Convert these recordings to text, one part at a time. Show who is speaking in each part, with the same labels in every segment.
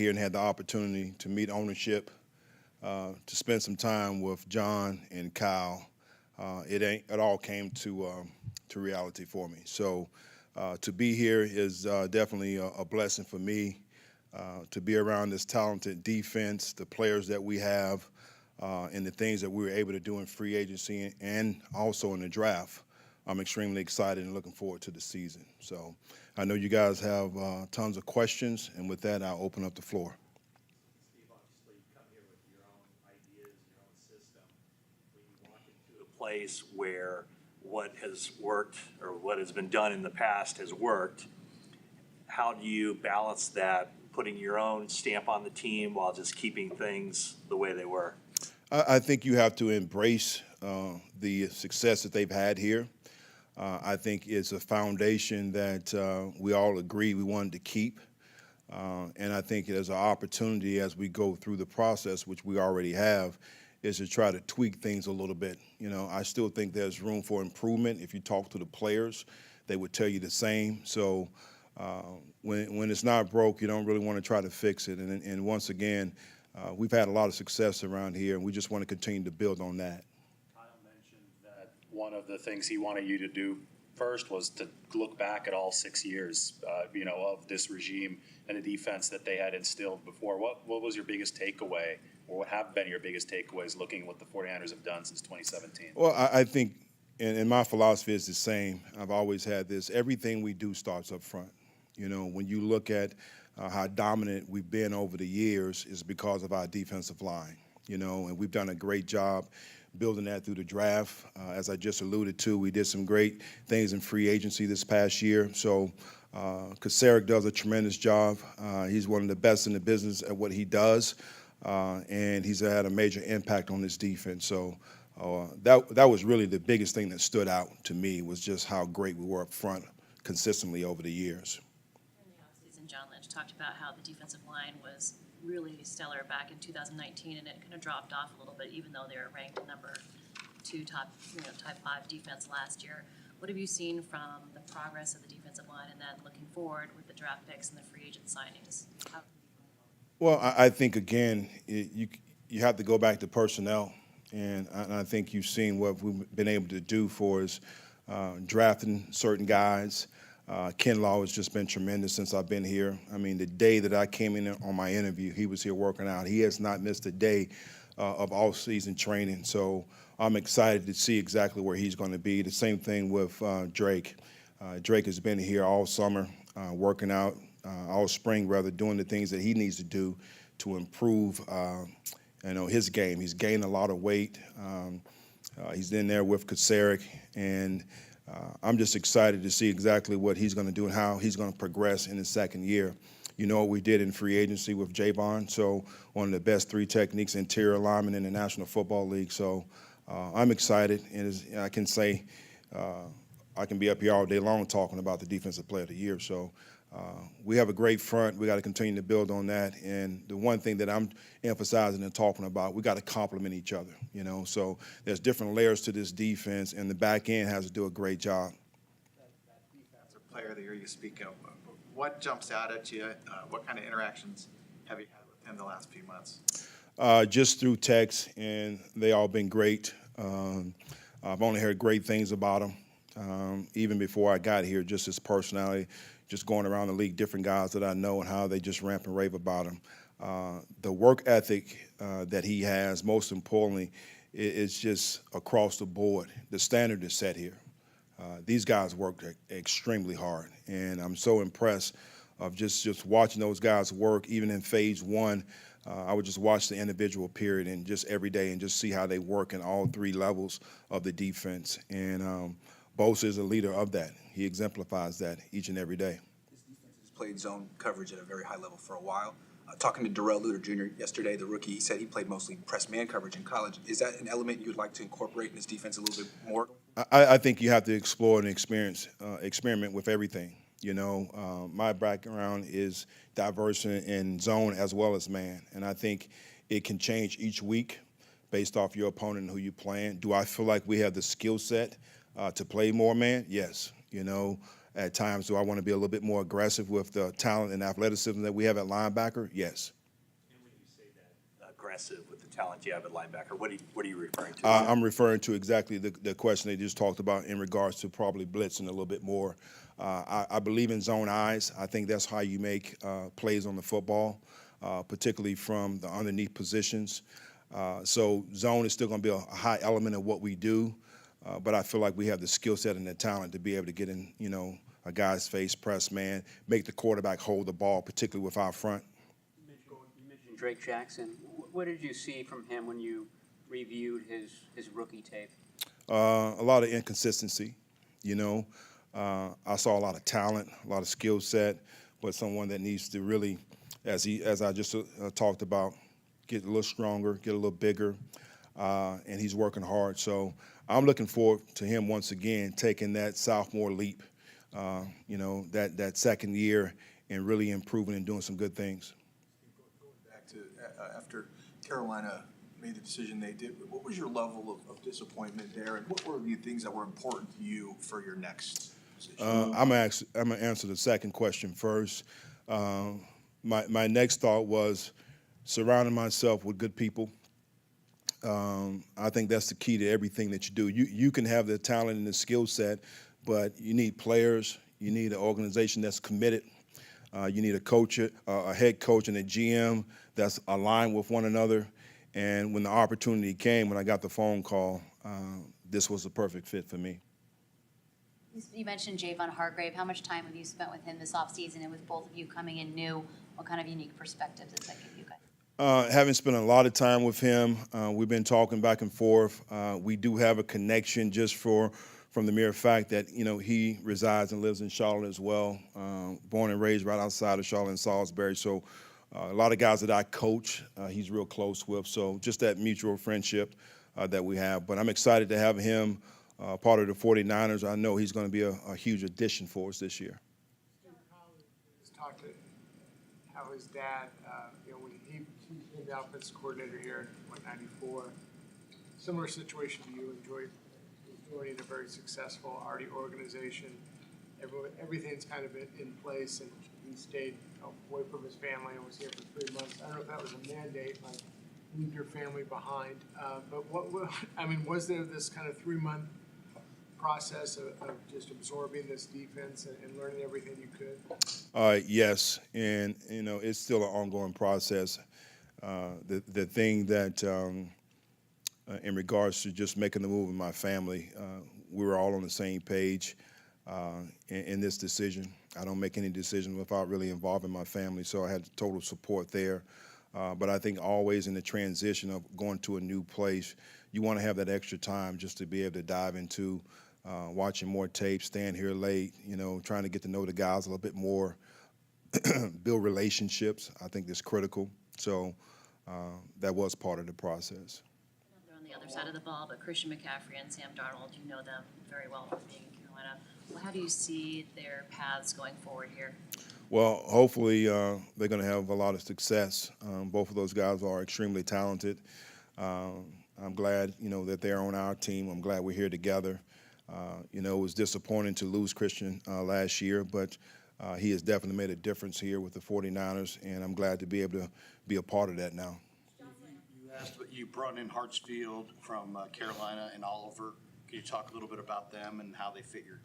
Speaker 1: here and had the opportunity to meet ownership, to spend some time with John and Kyle, it all came to reality for me. So to be here is definitely a blessing for me. To be around this talented defense, the players that we have, and the things that we were able to do in free agency and also in the draft, I'm extremely excited and looking forward to the season. So I know you guys have tons of questions, and with that, I'll open up the floor.
Speaker 2: Steve, obviously, you come here with your own ideas, your own system. When you walk into a place where what has worked or what has been done in the past has worked, how do you balance that, putting your own stamp on the team while just keeping things the way they were?
Speaker 1: I think you have to embrace the success that they've had here. I think it's a foundation that we all agree we wanted to keep. And I think there's an opportunity as we go through the process, which we already have, is to try to tweak things a little bit. You know, I still think there's room for improvement. If you talk to the players, they would tell you the same. So when it's not broke, you don't really want to try to fix it. And once again, we've had a lot of success around here, and we just want to continue to build on that.
Speaker 3: Kyle mentioned that one of the things he wanted you to do first was to look back at all 6 years, of this regime and the defense that they had instilled before. What was your biggest takeaway, or what have been your biggest takeaways looking at what the 49ers have done since 2017?
Speaker 1: Well, I think, and my philosophy is the same. I've always had this. Everything we do starts up front. You know, when you look at how dominant we've been over the years, is because of our defensive line, and we've done a great job building that through the draft. As I just alluded to, we did some great things in free agency this past year. So Kasaric does a tremendous job. He's one of the best in the business at what he does, and he's had a major impact on this defense. So that was really the biggest thing that stood out to me, was just how great we were up front consistently over the years.
Speaker 4: In the offseason, John Lynch talked about how the defensive line was really stellar back in 2019, and it kind of dropped off a little bit, even though they were ranked number 2 top 5 defense last year. What have you seen from the progress of the defensive line, and then looking forward with the draft picks and the free agent signings?
Speaker 1: Well, I think, again, you have to go back to personnel, and I think you've seen what we've been able to do for us, drafting certain guys. Ken Law has just been tremendous since I've been here. I mean, the day that I came in on my interview, he was here working out. He has not missed a day of all-season training. So I'm excited to see exactly where he's going to be. The same thing with Drake. Drake has been here all summer, working out, all spring rather, doing the things that he needs to do to improve his game. He's gained a lot of weight. He's in there with Kasaric, and I'm just excited to see exactly what he's going to do and how he's going to progress in his second year. You know what we did in free agency with Javon, so one of the best 3 techniques interior linemen in the National Football League. So I'm excited, and I can say I can be up here all day long talking about the Defensive Player of the Year. So we have a great front. We got to continue to build on that. And the one thing that I'm emphasizing and talking about, we got to complement each other, So there's different layers to this defense, and the back end has to do a great job.
Speaker 5: That defensive player of the year you speak of, what jumps out at you? What kind of interactions have you had with him the last few months?
Speaker 1: Just through text, and they all been great. I've only heard great things about him, even before I got here, just his personality. Just going around the league, different guys that I know and how they just rant and rave about him. The work ethic that he has, most importantly, is just across the board. The standard is set here. These guys work extremely hard, and I'm so impressed of just watching those guys work. Even in phase 1, I would just watch the individual period and just every day and just see how they work in all 3 levels of the defense. And Bosa is a leader of that. He exemplifies that each and every day.
Speaker 6: This defense has played zone coverage at a very high level for a while. Talking to Darrell Luter Jr. yesterday, the rookie, he said he played mostly press man coverage in college. Is that an element you would like to incorporate in this defense a little bit more?
Speaker 1: I think you have to explore and experiment with everything. My background is diverse in zone as well as man, and I think it can change each week based off your opponent and who you're playing. Do I feel like we have the skill set to play more man? Yes. At times, do I want to be a little bit more aggressive with the talent and athleticism that we have at linebacker? Yes.
Speaker 2: aggressive with the talent you have at linebacker? What are you referring to?
Speaker 1: I'm referring to exactly the question they just talked about in regards to probably blitzing a little bit more. I believe in zone eyes. I think that's how you make plays on the football, particularly from the underneath positions. So zone is still going to be a high element of what we do, but I feel like we have the skill set and the talent to be able to get in, a guy's face, press man, make the quarterback hold the ball, particularly with our front.
Speaker 7: You mentioned Drake Jackson. What did you see from him when you reviewed his rookie tape?
Speaker 1: A lot of inconsistency, I saw a lot of talent, a lot of skill set, but someone that needs to really, as I just talked about, get a little stronger, get a little bigger, and he's working hard. So I'm looking forward to him once again taking that sophomore leap, that second year and really improving and doing some good things.
Speaker 8: Going back to after Carolina made the decision they did, what was your level of disappointment there, and what were the things that were important to you for your next position?
Speaker 1: I'm gonna answer the second question first. My next thought was surrounding myself with good people. I think that's the key to everything that you do. You can have the talent and the skill set, but you need players. You need an organization that's committed. You need a coach, a head coach, and a GM that's aligned with one another. And when the opportunity came, when I got the phone call, this was the perfect fit for me.
Speaker 9: You mentioned Javon Hargrave. How much time have you spent with him this offseason, and with both of you coming in new, what kind of unique perspectives does that give you guys?
Speaker 1: Having spent a lot of time with him, we've been talking back and forth. We do have a connection just from the mere fact that, he resides and lives in Charlotte as well, born and raised right outside of Charlotte in Salisbury. So a lot of guys that I coach, he's real close with. So just that mutual friendship that we have. But I'm excited to have him part of the 49ers. I know he's going to be a huge addition for us this year.
Speaker 10: Just talked to how his dad, when he became the offensive coordinator here in 94, similar situation to you, enjoying a very successful already organization. Everything's kind of in place, and he stayed away from his family and was here for 3 months. I don't know if that was a mandate, like leave your family behind. But was there this kind of 3-month process of just absorbing this defense and learning everything you could?
Speaker 1: Yes, and it's still an ongoing process. The thing that in regards to just making the move in my family, we were all on the same page in this decision. I don't make any decision without really involving my family, so I had total support there. But I think always in the transition of going to a new place, you want to have that extra time just to be able to dive into watching more tapes, staying here late, trying to get to know the guys a little bit more, build relationships. I think that's critical. So that was part of the process.
Speaker 4: They're on the other side of the ball, but Christian McCaffrey and Sam Darnold, you know them very well from being in Carolina. Well, how do you see their paths going forward here?
Speaker 1: Well, hopefully they're going to have a lot of success. Both of those guys are extremely talented. I'm glad, that they're on our team. I'm glad we're here together. It was disappointing to lose Christian last year, but he has definitely made a difference here with the 49ers, and I'm glad to be able to be a part of that now.
Speaker 8: You brought in Hartsfield from Carolina and Oliver. Can you talk a little bit about them and how they fit your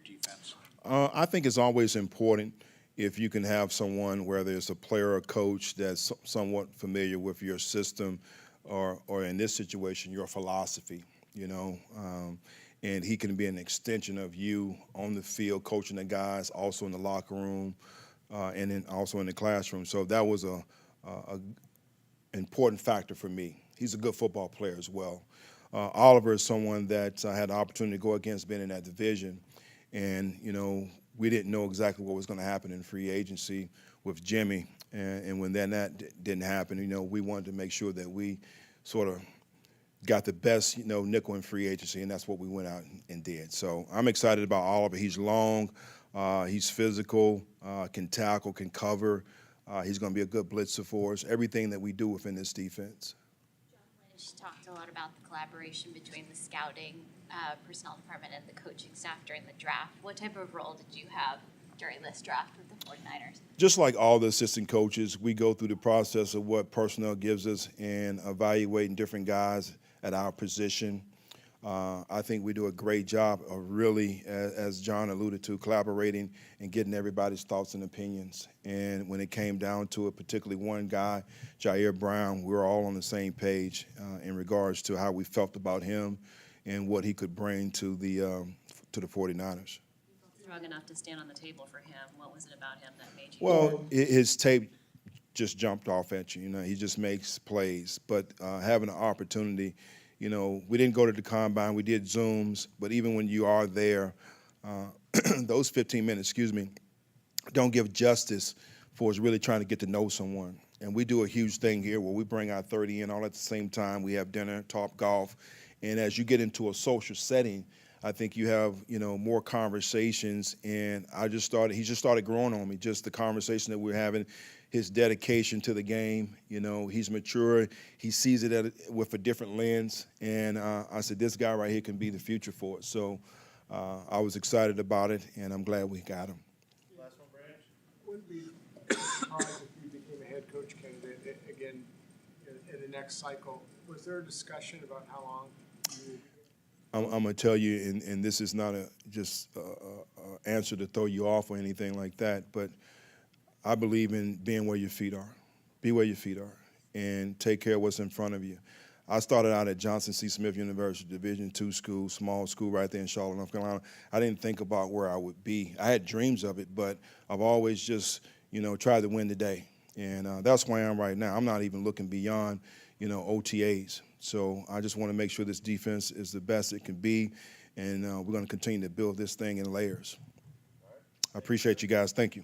Speaker 8: defense?
Speaker 1: I think it's always important if you can have someone, whether it's a player or coach, that's somewhat familiar with your system or in this situation, your philosophy, and he can be an extension of you on the field, coaching the guys, also in the locker room, and then also in the classroom. So that was a important factor for me. He's a good football player as well. Oliver is someone that I had the opportunity to go against being in that division, and we didn't know exactly what was going to happen in free agency with Jimmy, and when that didn't happen, we wanted to make sure that we sort of got the best, nickel in free agency, and that's what we went out and did. So I'm excited about Oliver. He's long, he's physical, can tackle, can cover. He's going to be a good blitzer for us. Everything that we do within this defense.
Speaker 9: John Lynch talked a lot about the collaboration between the scouting personnel department and the coaching staff during the draft. What type of role did you have during this draft with the 49ers?
Speaker 1: Just like all the assistant coaches, we go through the process of what personnel gives us and evaluating different guys at our position. I think we do a great job of really, as John alluded to, collaborating and getting everybody's thoughts and opinions. And when it came down to it, particularly one guy, Jair Brown, we were all on the same page in regards to how we felt about him and what he could bring to the 49ers.
Speaker 4: Strong enough to stand on the table for him. What was it about him that made you?
Speaker 1: Well, his tape just jumped off at you. You know, he just makes plays. But having an opportunity, you know, we didn't go to the combine. We did Zooms. But even when you are there, those 15 minutes, don't give justice for us really trying to get to know someone. And we do a huge thing here where we bring our 30 in all at the same time. We have dinner, talk golf. And as you get into a social setting, I think you have, you know, more conversations, and he just started growing on me, just the conversation that we're having, his dedication to the game. You know, he's mature, he sees it with a different lens, and I said, this guy right here can be the future for us. So I was excited about it, and I'm glad we got him.
Speaker 10: Last one, Branch. Wouldn't be surprised if you became a head coach candidate again in the next cycle. Was there a discussion about how long you would?
Speaker 1: I'm going to tell you, and this is not just a answer to throw you off or anything like that, but I believe in being where your feet are. Be where your feet are, and take care of what's in front of you. I started out at Johnson C. Smith University, Division II school, small school right there in Charlotte, North Carolina. I didn't think about where I would be. I had dreams of it, but I've always just, you know, tried to win the day, and that's where I am right now. I'm not even looking beyond, you know, OTAs. So I just want to make sure this defense is the best it can be, and we're going to continue to build this thing in layers. I appreciate you guys. Thank you.